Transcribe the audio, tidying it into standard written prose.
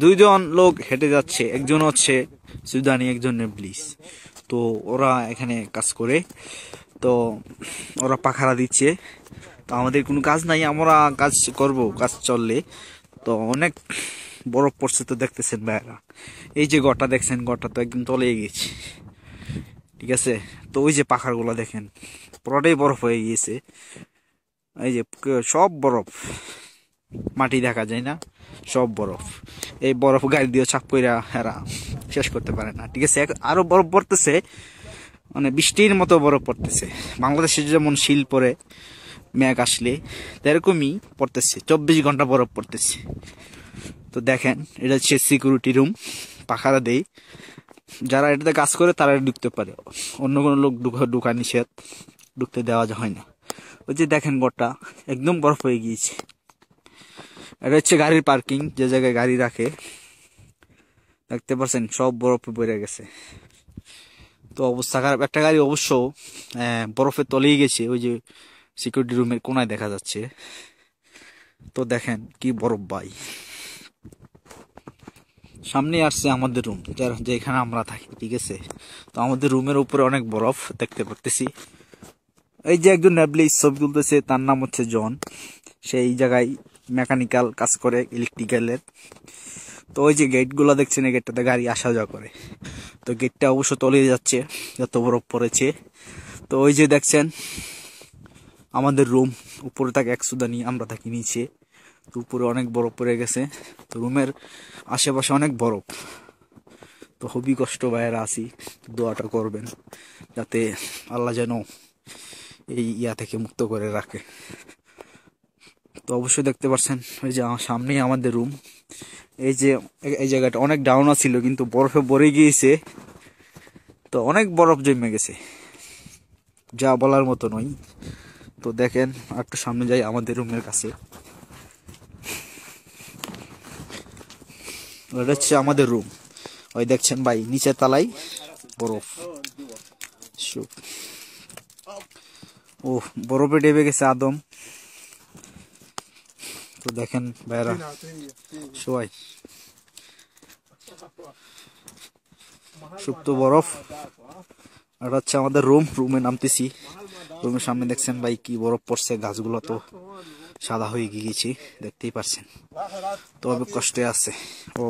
দুইজন লোক হেঁটে যাচ্ছে, একজন হচ্ছে সুদানি, একজন নেবলিস। তো ওরা এখানে কাজ করে, তো ওরা পাখারা দিচ্ছে। তো আমাদের কোনো কাজ নাই, আমরা কাজ করব কাজ চললে। তো অনেক বরফ পড়ছে, তো দেখতেছেন ভাইরা, এই যে গড়টা দেখছেন, গড়টা তো একদম তলে গেছে, ঠিক আছে। তো ওই যে পাখারগুলো দেখেন, পুরোটাই বরফ হয়ে গিয়েছে। এই যে সব বরফ, মাটি দেখা যায় না, সব বরফ। এই বরফ গাড়ি দিয়ে চাপ কইরা হেরা শেষ করতে পারে না, ঠিক আছে। আরো বরফ পড়তেছে, মানে বৃষ্টির মতো বরফ পড়তেছে। বাংলাদেশে যেমন শিল পরে মেঘ আসলে, এরকমই পড়তেছে, 24 ঘন্টা বরফ পড়তেছে। তো দেখেন, এটা হচ্ছে সিকিউরিটি রুম, পাখারা দেই। যারা এটাতে কাজ করে তারা ঢুকতে পারে, অন্য কোনো লোক ঢুকা নিষেধ, ঢুকতে দেওয়া হয় না। ওই যে দেখেন ঘরটা একদম বরফ হয়ে গিয়েছে। এটা হচ্ছে গাড়ির পার্কিং, যে জায়গায় গাড়ি রাখে, দেখতে পাচ্ছেন সব বরফে পড়ে গেছে। তো অবস্থা খারাপ। একটা গাড়ি অবশ্য বরফে তলেই গেছে, ওই যে সিকিউরিটি রুমের কোনায় দেখা যাচ্ছে। তো দেখেন কি বরফ ভাই। সামনে আসছে আমাদের রুম, যেখানে আমরা থাকি, ঠিক আছে। তো আমাদের রুমের উপরে অনেক বরফ দেখতে পারতেছি। এই যে একজন নেবলিস ছবি তুলতেছে, তার নাম হচ্ছে জন। সেই জায়গায় মেকানিক্যাল কাজ করে, ইলেকট্রিক্যালের। তো ওই যে গেট গুলা দেখছেন, এই গেটটাতে গাড়ি আসা যাওয়া করে। তো গেটটা অবশ্য তলিয়ে যাচ্ছে, যত বরফ পড়েছে। তো ওই যে দেখছেন আমাদের রুম, উপরে থাকে এক সুদানি, আমরা থাকি নিচে। তো উপরে অনেক বরফ পড়ে গেছে, তো রুমের আশেপাশে অনেক বরফ। তো খুবই কষ্ট ভাইয়েরা আছি, দোয়াটা করবেন যাতে আল্লাহ যেন এই থেকে মুক্ত করে রাখে। তো অবশ্যই দেখতে পাচ্ছেন, ওই যে সামনেই আমাদের রুম। এই যে এই জায়গাটা অনেক ডাউন ছিল, কিন্তু বরফে ভরে গিয়েছে। তো অনেক বরফ জমে গেছে, যা বলার মতো নয়। তো দেখেন, একটু সামনে যাই আমাদের রুমের কাছে, ওটা হচ্ছে আমাদের রুম। ওই দেখছেন ভাই, নিচের তলায় বরফ। ও বরফে ডেবে গেছে আদম। তো দেখেন ভাইরা সবাই, সুপ্ত বরফ। আর হচ্ছে আমাদের রুম, রুমে নামতেছি। রুমের সামনে দেখছেন ভাই কি বরফ পড়ছে, গাছগুলো তো সাদা হয়ে গিয়েছে, দেখতেই পারছেন। তো অনেক কষ্টে আছে ও।